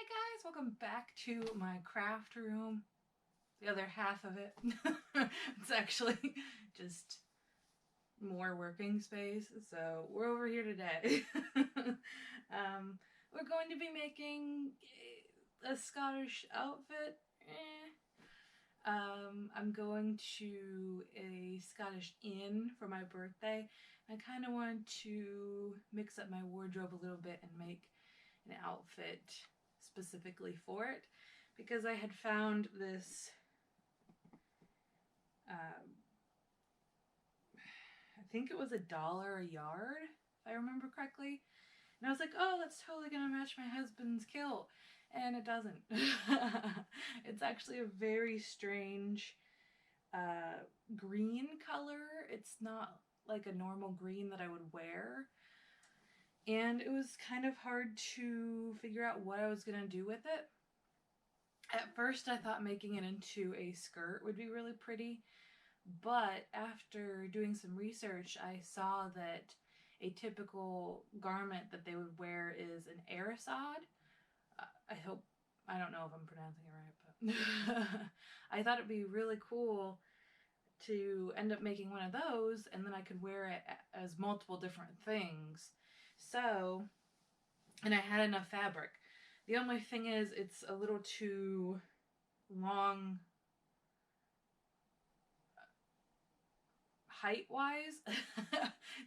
Hi guys, welcome back to my craft room. The other half of it. It's actually just more working space. So we're over here today. We're going to be making a Scottish outfit. I'm going to a Scottish inn for my birthday. I kind of want to mix up my wardrobe a little bit and make an outfit specifically for it, because I had found this I think it was $1 a yard, if I remember correctly, and I was like, oh, that's totally gonna match my husband's kilt, and it doesn't. It's actually a very strange green color. It's not like a normal green that I would wear, and it was kind of hard to figure out what I was gonna do with it. At first I thought making it into a skirt would be really pretty, but after doing some research I saw that a typical garment that they would wear is an arasaid. I don't know if I'm pronouncing it right, but I thought it'd be really cool to end up making one of those, and then I could wear it as multiple different things. So, and I had enough fabric. The only thing is it's a little too long height-wise.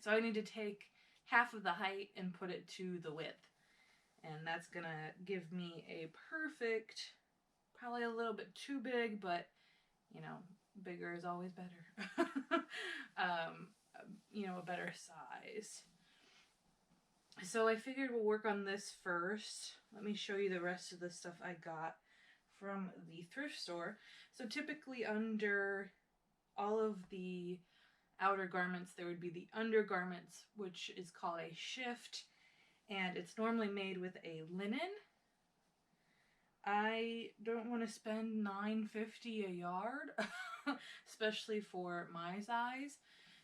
So I need to take half of the height and put it to the width. And that's gonna give me a perfect, probably a little bit too big, but you know, bigger is always better. You know, a better size. So I figured we'll work on this first. Let me show you the rest of the stuff I got from the thrift store. So typically under all of the outer garments, there would be the undergarments, which is called a shift, and it's normally made with a linen. I don't want to spend $9.50 a yard, especially for my size.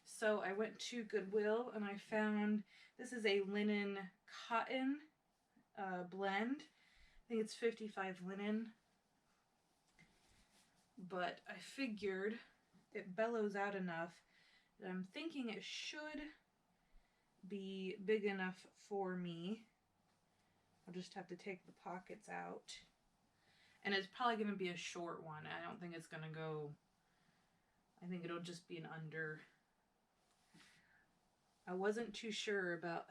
So I went to Goodwill and I found this is a linen cotton blend. I think it's 55 linen. But I figured it bellows out enough that I'm thinking it should be big enough for me. I'll just have to take the pockets out. And it's probably going to be a short one. I don't think it's going to go... I think it'll just be an under... I wasn't too sure about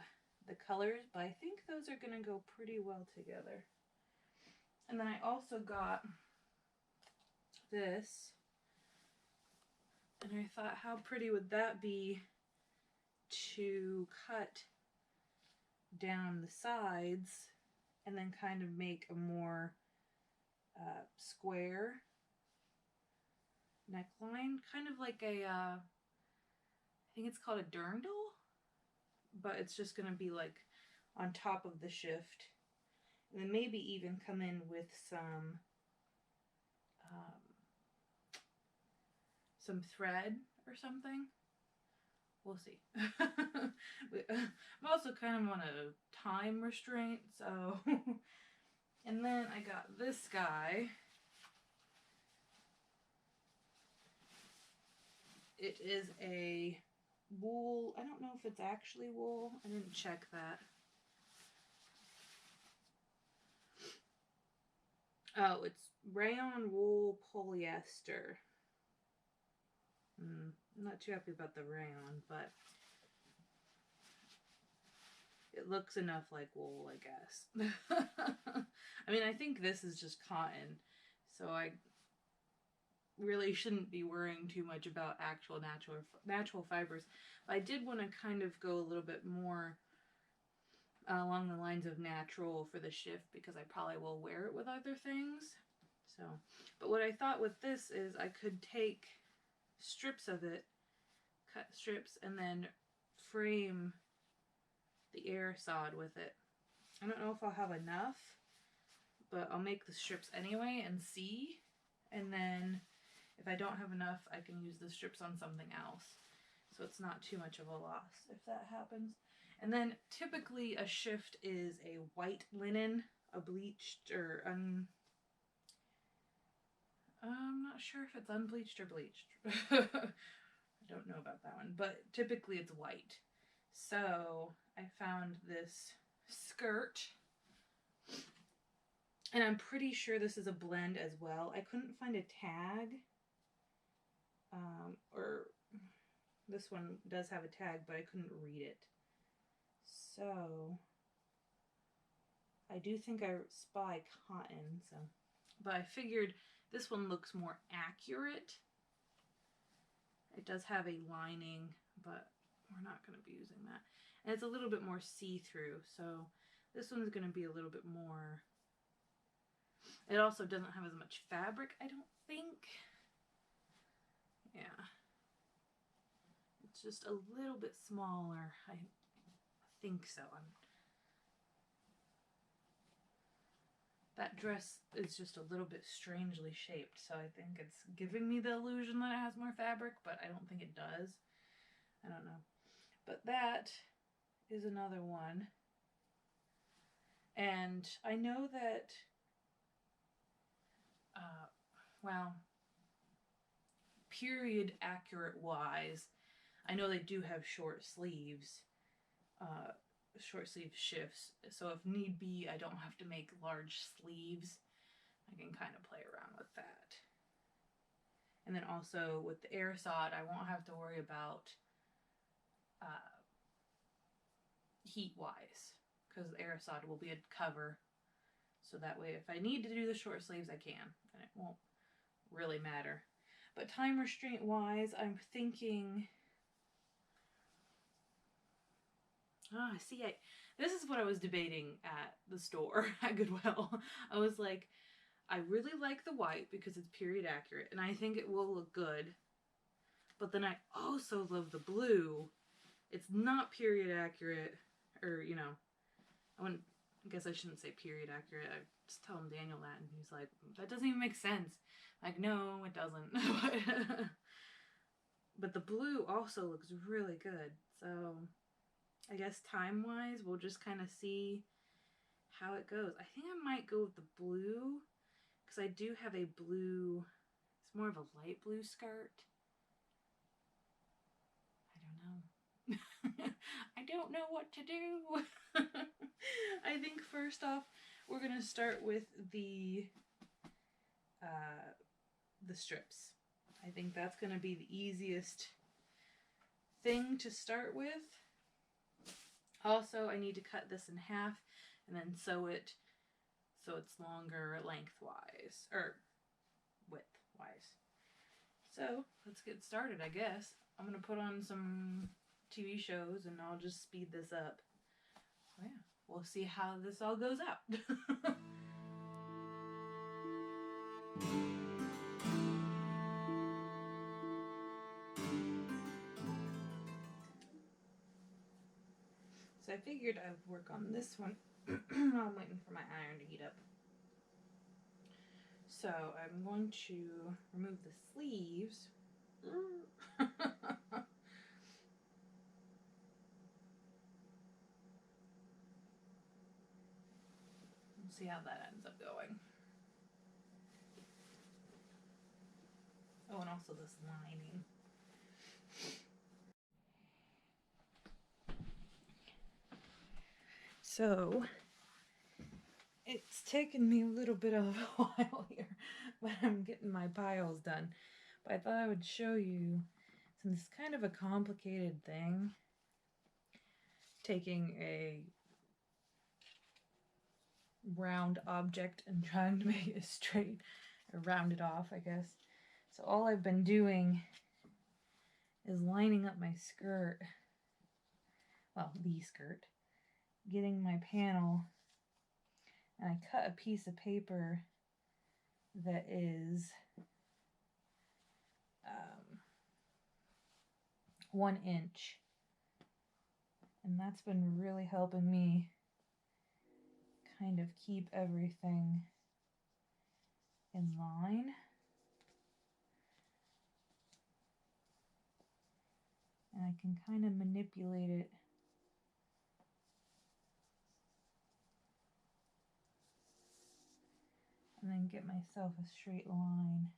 the colors, but I think those are going to go pretty well together. And then I also got this. And I thought, how pretty would that be to cut down the sides and then kind of make a more square neckline, kind of like a I think it's called a dirndl, but it's just going to be like on top of the shift, and then maybe even come in with some thread or something. We'll see. I'm also kind of on a time restraint, so... And then I got this guy. It is a wool. I don't know if it's actually wool. I didn't check that. Oh, it's rayon wool polyester. I'm not too happy about the rayon, but it looks enough like wool, I guess. I mean, I think this is just cotton, so I really shouldn't be worrying too much about actual natural fibers. But I did want to kind of go a little bit more along the lines of natural for the shift, because I probably will wear it with other things. So, but what I thought with this is I could take strips of it, cut strips, and then frame the arasaid with it. I don't know if I'll have enough, but I'll make the strips anyway and see. And then if I don't have enough, I can use the strips on something else. So it's not too much of a loss if that happens. And then typically a shift is a white linen a bleached or I'm not sure if it's unbleached or bleached. I don't know about that one, but typically it's white. So I found this skirt, and I'm pretty sure this is a blend as well. I couldn't find a tag, or this one does have a tag, but I couldn't read it. So I do think I spy cotton, so, but I figured this one looks more accurate. It does have a lining, but we're not going to be using that. And it's a little bit more see-through, so this one's going to be a little bit more. It also doesn't have as much fabric, I don't think. Yeah. It's just a little bit smaller. I think so. That dress is just a little bit strangely shaped, so I think it's giving me the illusion that it has more fabric, but I don't think it does. I don't know. But that is another one. And I know that, well, period accurate wise, I know they do have short sleeves, short sleeve shifts, so if need be I don't have to make large sleeves. I can kind of play around with that. And then also with the arasaid, I won't have to worry about heat wise, because the arasaid will be a cover, so that way if I need to do the short sleeves I can, and it won't really matter. But time restraint wise, I'm thinking, this is what I was debating at the store at Goodwill. I was like, I really like the white because it's period accurate and I think it will look good. But then I also love the blue. It's not period accurate, or, you know, I guess I shouldn't say period accurate. I just tell him Daniel that and he's like, that doesn't even make sense. Like, no, it doesn't. But the blue also looks really good. So I guess time-wise, we'll just kind of see how it goes. I think I might go with the blue, because I do have a blue, it's more of a light blue skirt. I don't know. I don't know what to do. I think first off, we're going to start with the strips. I think that's going to be the easiest thing to start with. Also, I need to cut this in half and then sew it so it's longer lengthwise, or widthwise. So, let's get started, I guess. I'm going to put on some TV shows and I'll just speed this up. So yeah, we'll see how this all goes out. So I figured I'd work on this one while I'm waiting for my iron to heat up. So I'm going to remove the sleeves. We'll see how that ends up going. Oh, and also this lining. So it's taken me a little bit of a while here, but I'm getting my piles done. But I thought I would show you, since it's kind of a complicated thing, taking a round object and trying to make it straight, or round it off, I guess. So all I've been doing is lining up my skirt, well, the skirt, getting my panel, and I cut a piece of paper that is 1 inch, and that's been really helping me kind of keep everything in line. And I can kind of manipulate it and then get myself a straight line.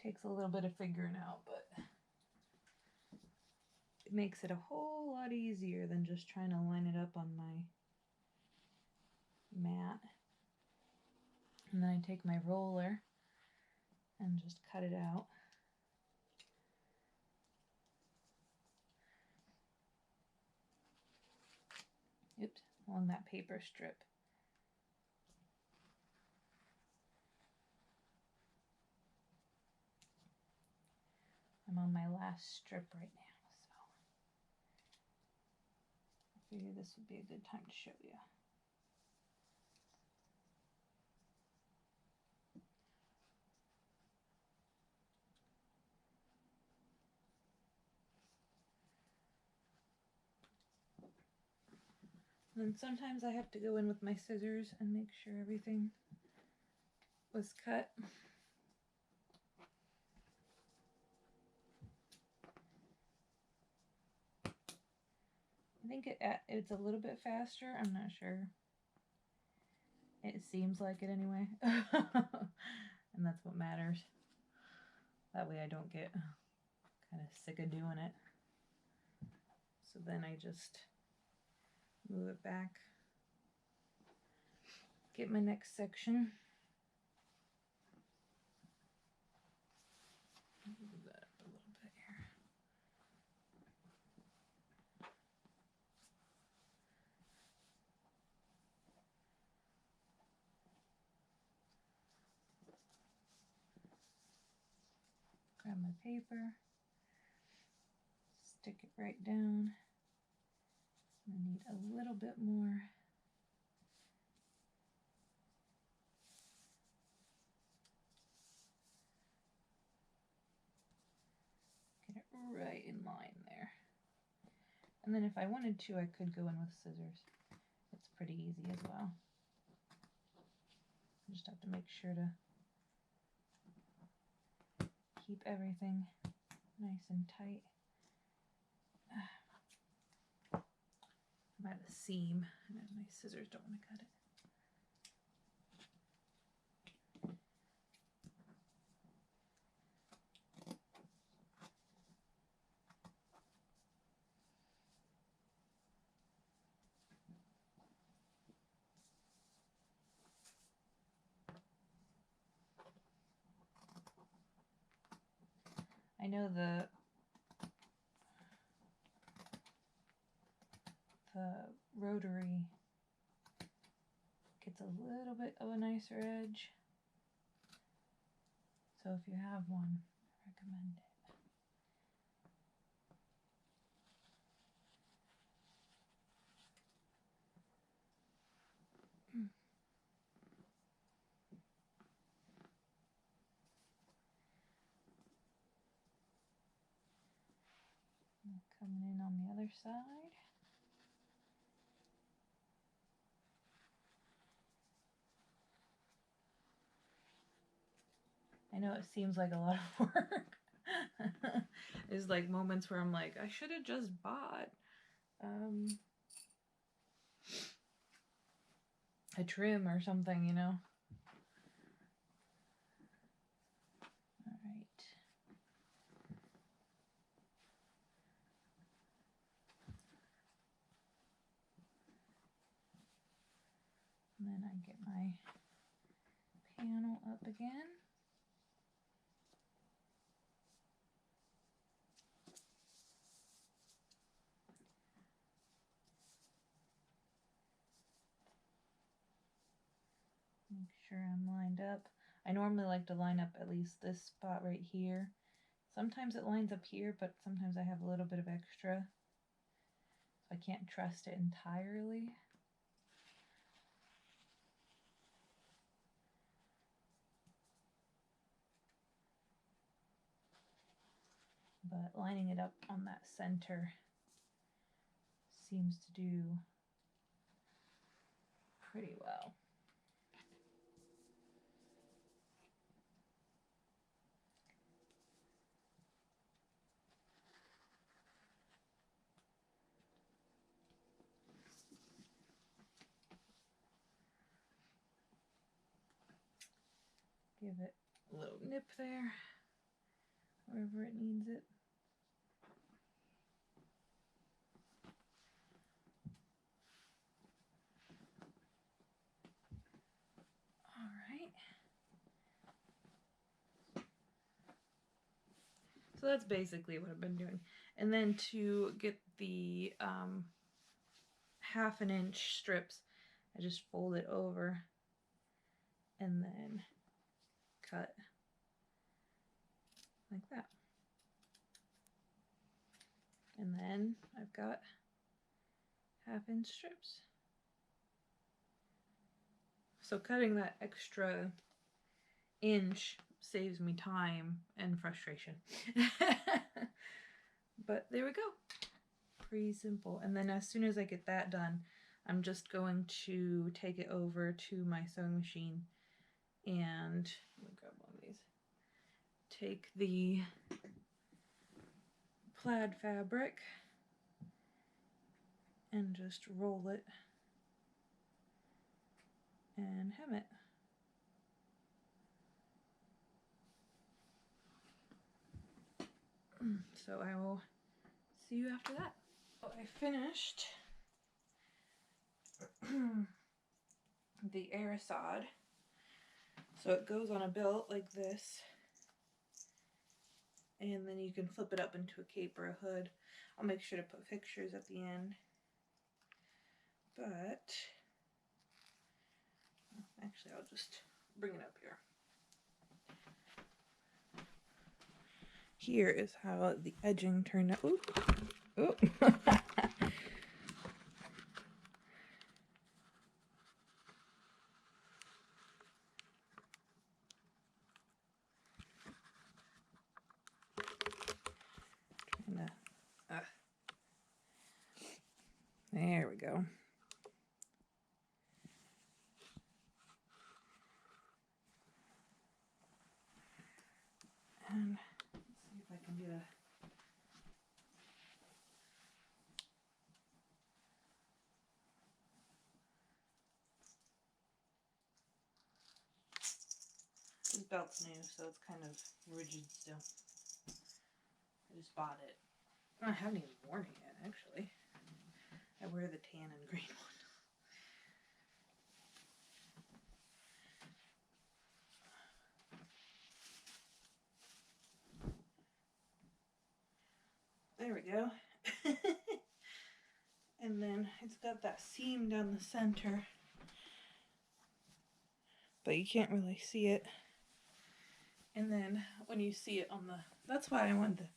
Takes a little bit of figuring out, but it makes it a whole lot easier than just trying to line it up on my mat. And then I take my roller and just cut it out. Oops, along that paper strip. I'm on my last strip right now, so I figured this would be a good time to show you. And then sometimes I have to go in with my scissors and make sure everything was cut. I think it's a little bit faster. I'm not sure. It seems like it anyway. And that's what matters. That way I don't get kind of sick of doing it. So then I just move it back. Get my next section. Move that up a little bit here. Grab my paper, stick it right down. I need a little bit more. Get it right in line there. And then if I wanted to, I could go in with scissors. It's pretty easy as well. I just have to make sure to keep everything nice and tight. I'm at a seam and my scissors don't want to cut it. I know the rotary gets a little bit of a nicer edge. So if you have one, I recommend it. Coming in on the other side. I know it seems like a lot of work. There's like moments where I'm like, I should have just bought a trim or something, you know. All right. And then I get my panel up again. Make sure I'm lined up. I normally like to line up at least this spot right here. Sometimes it lines up here, but sometimes I have a little bit of extra. So I can't trust it entirely. But lining it up on that center seems to do pretty well. Give it a little nip there, wherever it needs it. All right. So that's basically what I've been doing. And then to get the 1/2 inch strips, I just fold it over and then cut like that. And then I've got 1/2 inch strips. So cutting that extra inch saves me time and frustration. But there we go. Pretty simple. And then as soon as I get that done, I'm just going to take it over to my sewing machine and let me grab one of these. Take the plaid fabric and just roll it and hem it. So I will see you after that. So I finished the arasaid. So it goes on a belt like this, and then you can flip it up into a cape or a hood. I'll make sure to put pictures at the end. But actually, I'll just bring it up here. Here is how the edging turned out. Ooh. Ooh. There we go. And let's see if I can do that. This belt's new, so it's kind of rigid still. I just bought it. I haven't even worn it yet, actually. I wear the tan and green one. There we go. And then it's got that seam down the center, but you can't really see it. And then when you see it on the, that's why I want the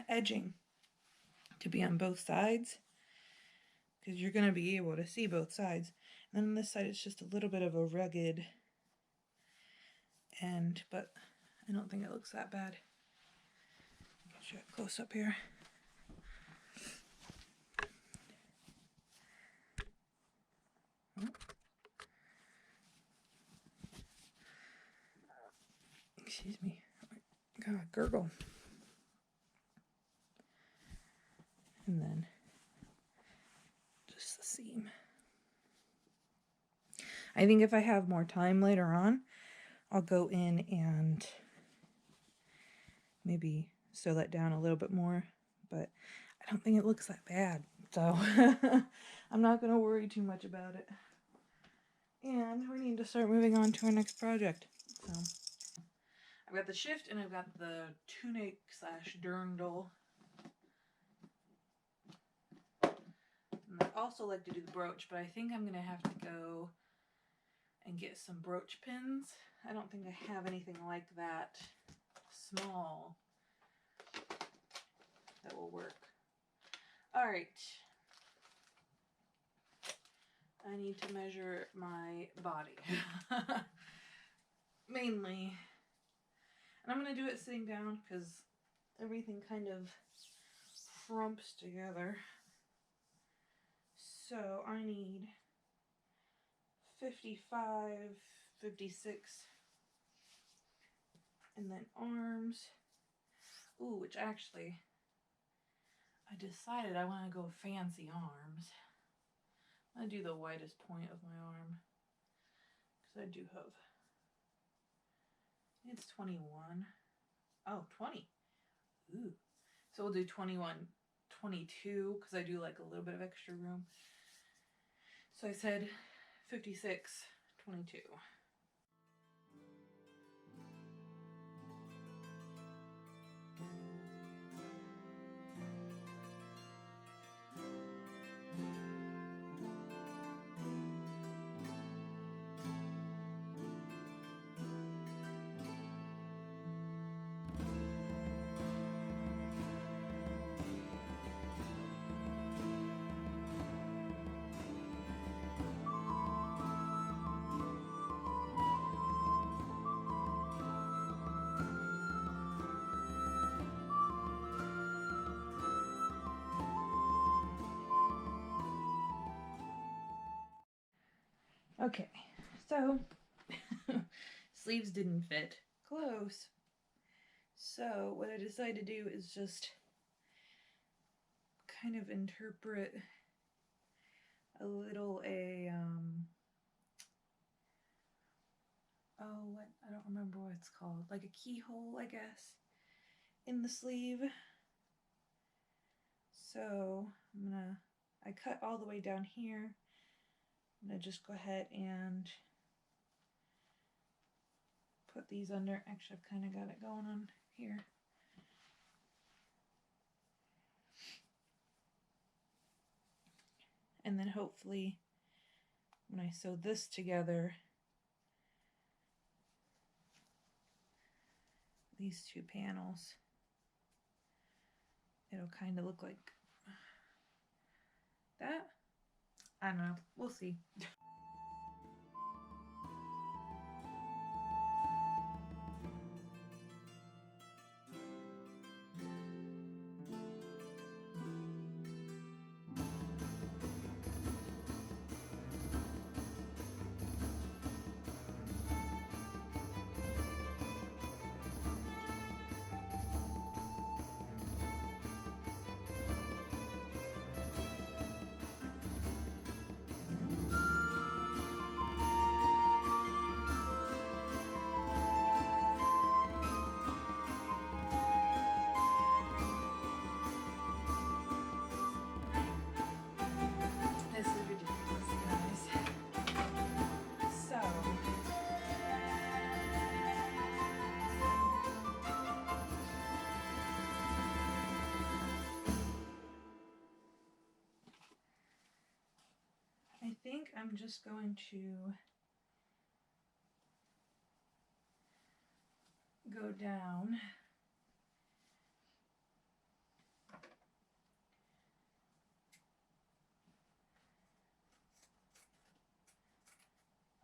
edging to be on both sides, because you're going to be able to see both sides. And then on this side it's just a little bit of a rugged end, but I don't think it looks that bad. I'll show it close up here. Oh. Excuse me. God, gurgle. And then just the seam. I think if I have more time later on, I'll go in and maybe sew that down a little bit more, but I don't think it looks that bad, so I'm not going to worry too much about it. And we need to start moving on to our next project. So I've got the shift and I've got the tunic / dirndl. And I'd also like to do the brooch, but I think I'm going to have to go and get some brooch pins. I don't think I have anything like that small that will work. All right. I need to measure my body. Mainly. And I'm going to do it sitting down because everything kind of frumps together. So I need 55, 56, and then arms. Ooh, which actually, I decided I want to go fancy arms. I do the widest point of my arm because I do have it's 21. Oh, 20. Ooh. So we'll do 21, 22, because I do like a little bit of extra room. So I said 56, 22. Okay, so sleeves didn't fit. Close. So what I decided to do is just kind of interpret a little oh, what, I don't remember what it's called, like a keyhole, I guess, in the sleeve. So I cut all the way down here. I'm gonna just go ahead and put these under. Actually, I've kind of got it going on here. And then hopefully when I sew this together, these two panels, it'll kind of look like that. I don't know. We'll see. This is ridiculous, guys. So I think I'm just going to go down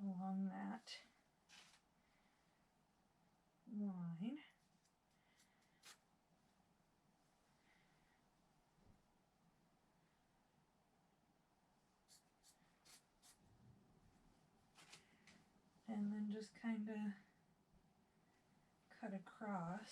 along that line. And then just kind of cut across.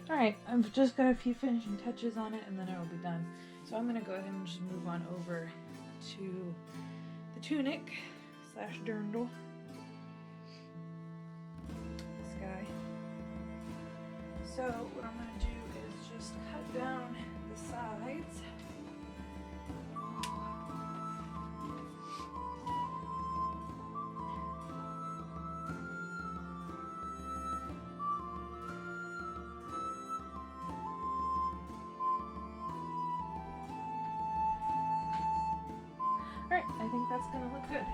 Alright, I've just got a few finishing touches on it and then it'll be done. So I'm going to go ahead and just move on over to the tunic / dirndl. This guy. So what I'm going to do is just cut down the sides. Alright, I think that's gonna look good.